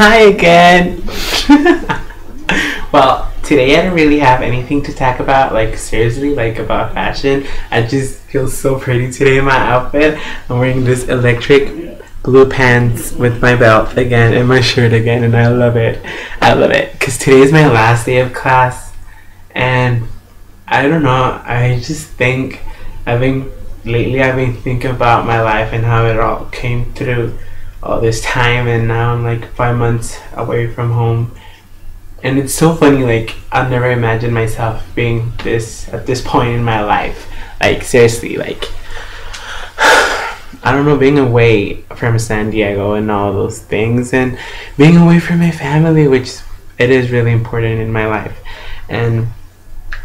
Hi again. Well, today I don't really have anything to talk about, like seriously, like about fashion. I just feel so pretty today in my outfit. I'm wearing this electric blue pants with my belt again and my shirt again, and I love it. I love it because today is my last day of class, and I don't know. I just think I've been thinking about my life and how it all came through all this time, and now I'm like 5 months away from home. And it's so funny, like I've never imagined myself being this at this point in my life. Like seriously, like I don't know, being away from San Diego and all those things, and being away from my family, which it is really important in my life. And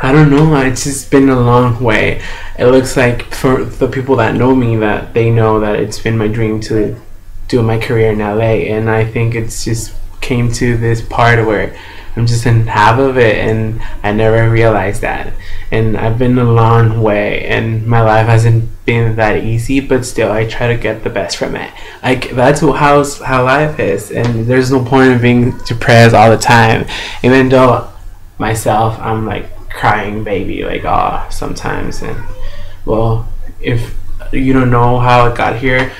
I don't know, it's just been a long way. It looks like for the people that know me, that they know that it's been my dream to do my career in LA, and I think it's just came to this part where I'm just in half of it, and I never realized that. And I've been a long way, and my life hasn't been that easy, but still I try to get the best from it. Like that's how life is, and there's no point in being depressed all the time. Even though myself, I'm like crying baby, like sometimes. And well, if you don't know how I got here,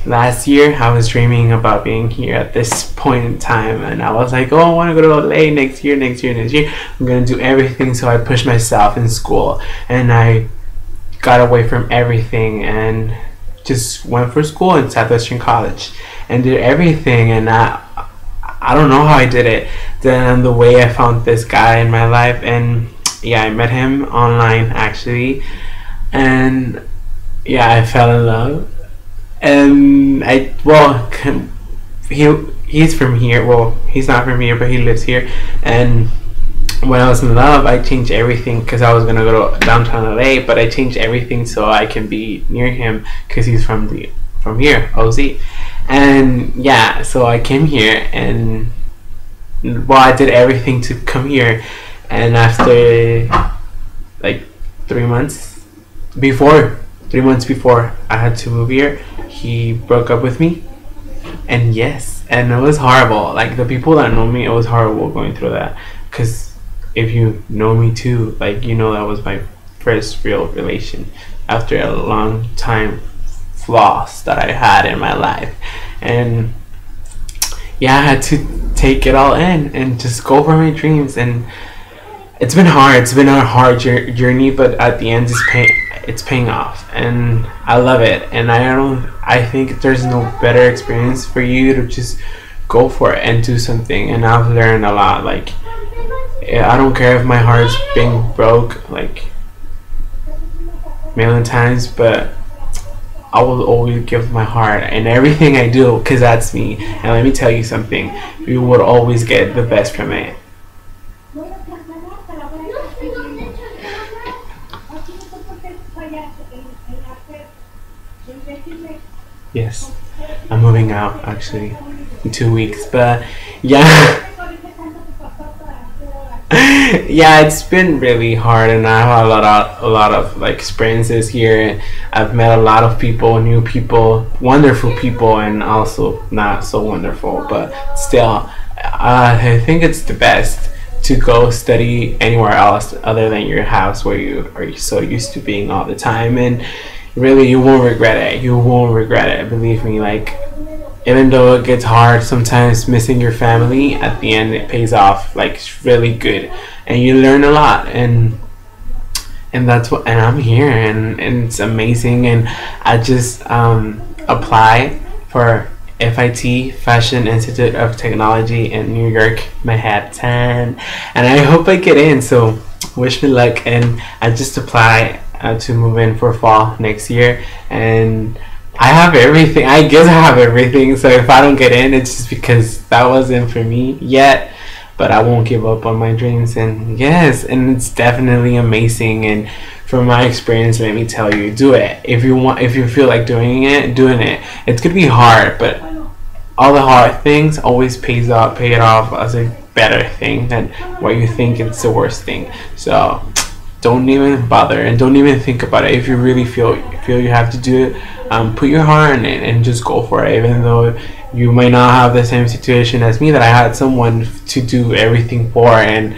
last year I was dreaming about being here at this point in time, and I was like, oh, I want to go to LA next year. I'm gonna do everything. So I pushed myself in school, and I got away from everything and just went for school in Southwestern College and did everything. And I don't know how I did it. Then the way I found this guy in my life, and yeah, I met him online actually, and yeah, I fell in love. And he's from here. Well, he's not from here, but he lives here. And when I was in love, I changed everything because I was gonna go to downtown LA, but I changed everything so I can be near him because he's from here, OZ. And yeah, so I came here, and well, I did everything to come here. And after like 3 months before I had to move here, he broke up with me. And yes, and it was horrible. Like the people that know me, it was horrible going through that. Because if you know me too, like you know that was my first real relation after a long time flaws that I had in my life. And yeah, I had to take it all in and just go for my dreams. And it's been hard. It's been a hard journey, but at the end, it's paying off, and I love it. And I think there's no better experience for you to just go for it and do something. And I've learned a lot. Like I don't care if my heart's being broke like a million times, but I will always give my heart and everything I do, because that's me. And let me tell you something, you will always get the best from it. Yes, I'm moving out actually in 2 weeks, but yeah. Yeah, it's been really hard, and I have a lot of like experiences here. I've met a lot of people, new people, wonderful people, and also not so wonderful, but still I think it's the best to go study anywhere else other than your house, where you are so used to being all the time. And really, you won't regret it. You won't regret it, believe me. Like even though it gets hard sometimes, missing your family, at the end it pays off. Like it's really good, and you learn a lot. And that's what, and I'm here, and it's amazing. And I just apply for FIT, Fashion Institute of Technology in New York, Manhattan, and I hope I get in. So wish me luck. And I just apply to move in for fall next year, and I have everything. I guess I have everything. So if I don't get in, it's just because that wasn't for me yet. But I won't give up on my dreams. And yes, and it's definitely amazing. And from my experience, let me tell you, do it. If you feel like doing it. It's gonna be hard, but all the hard things always pay it off as a better thing than what you think it's the worst thing. So don't even bother and don't even think about it. If you really feel you have to do it, put your heart in it and just go for it. Even though you might not have the same situation as me, that I had someone to do everything for and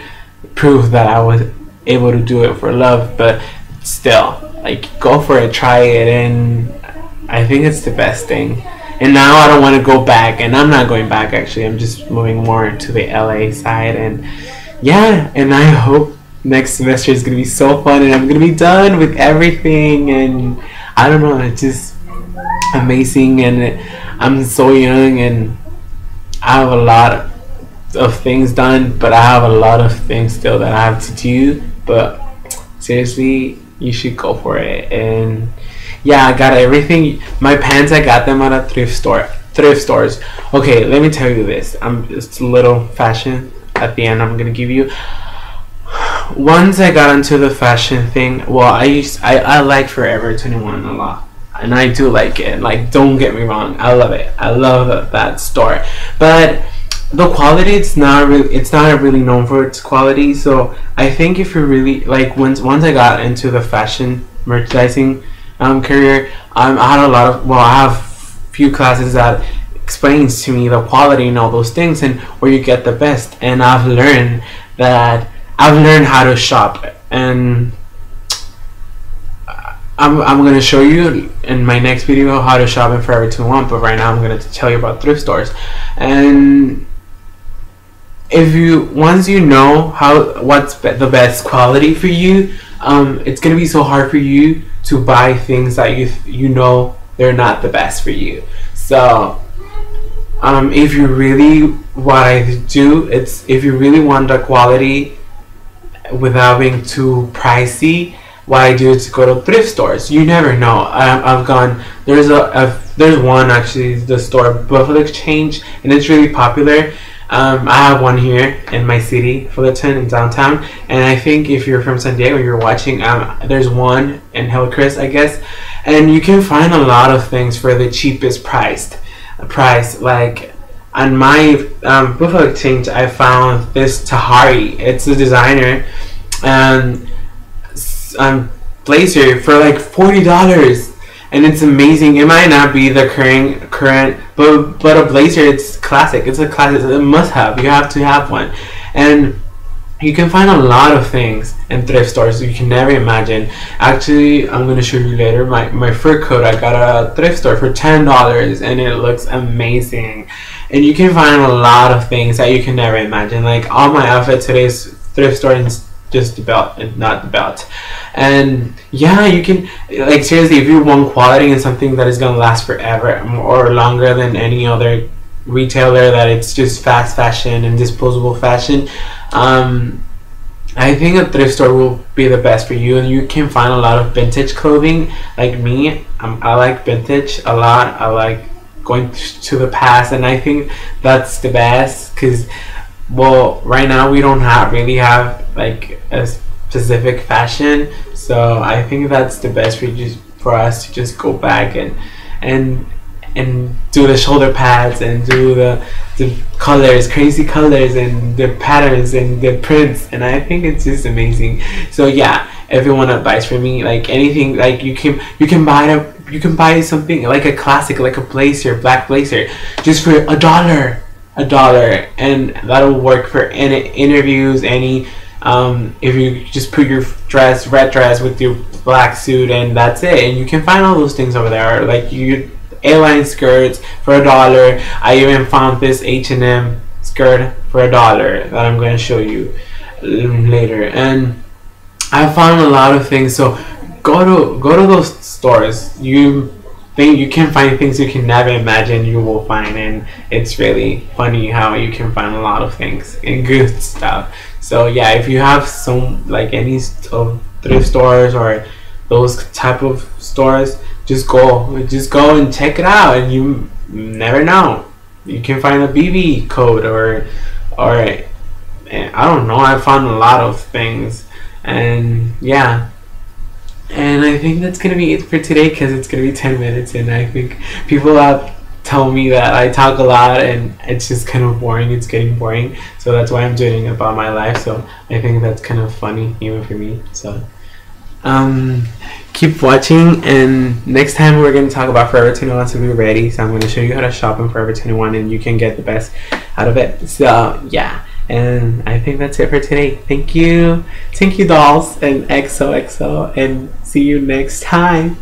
prove that I was able to do it for love, but still, like, go for it, try it, and I think it's the best thing. And now I don't want to go back, and I'm not going back actually. I'm just moving more to the LA side, and yeah, and I hope next semester is gonna be so fun, and I'm gonna be done with everything, and I don't know, it's just amazing, and I'm so young, and I have a lot of things done, but I have a lot of things still that I have to do. But seriously, you should go for it. And yeah, I got everything. My pants, I got them at a thrift stores. Okay, let me tell you this. It's a little fashion at the end I'm gonna give you. Once I got into the fashion thing, well, I like Forever 21 a lot, and I do like it. Like, don't get me wrong, I love it. I love that store, but the quality, it's not really known for its quality. So I think if you're really like, once I got into the fashion merchandising career, I had a lot of, well, I have few classes that explains to me the quality and all those things and where you get the best. And I've learned how to shop, and I'm gonna show you in my next video how to shop in Forever 21. But right now I'm gonna tell you about thrift stores. And once you know what's the best quality for you, it's gonna be so hard for you to buy things that you know they're not the best for you. So if you really, what I do, it's, if you really want the quality without being too pricey, what I do is go to thrift stores. You never know. I've gone, there's one actually, the store Buffalo Exchange, and it's really popular. I have one here in my city, Fullerton, in downtown, and I think if you're from San Diego, you're watching, there's one in Hillcrest, I guess, and you can find a lot of things for the cheapest price. Like on my Buffalo Exchange, I found this Tahari. It's a designer blazer for like $40, and it's amazing. It might not be the current, but a blazer, it's classic. It's a classic. It's a must-have. You have to have one, and you can find a lot of things in thrift stores you can never imagine. Actually, I'm gonna show you later. My fur coat I got at a thrift store for $10, and it looks amazing. And you can find a lot of things that you can never imagine. Like all my outfits today's thrift store is just the belt and not the belt. And yeah, you can, like, seriously, if you want quality and something that is gonna last forever or longer than any other retailer, that it's just fast fashion and disposable fashion, I think a thrift store will be the best for you. And you can find a lot of vintage clothing. Like me, I like vintage a lot. I like going to the past, and I think that's the best, because, well, right now we don't really have like a specific fashion, so I think that's the best for us to just go back and do the shoulder pads and do the colors, crazy colors, and the patterns and the prints, and I think it's just amazing. So yeah, if you want advice from me, like anything, like you can buy something like a classic, like a blazer, black blazer, just for $1, and that'll work for any interviews, any if you just put your red dress with your black suit, and that's it. And you can find all those things over there, like airline skirts for $1. I even found this H&M skirt for $1 that I'm going to show you later. And I found a lot of things. So go to those stores. You can find things you can never imagine you will find, and it's really funny how you can find a lot of things and good stuff. So yeah, if you have any thrift stores or those type of stores, just go and check it out, and you never know, you can find a BB code or I don't know. I found a lot of things, and yeah. And I think that's gonna be it for today, because it's gonna be 10 minutes, and I think people have tell me that I talk a lot and it's just kind of boring. It's getting boring. So that's why I'm doing about my life. So I think that's kind of funny even for me. So keep watching, and next time we're going to talk about Forever 21, so be ready. So I'm going to show you how to shop in Forever 21 and you can get the best out of it. So yeah, and I think that's it for today. Thank you dolls, and XOXO, and see you next time.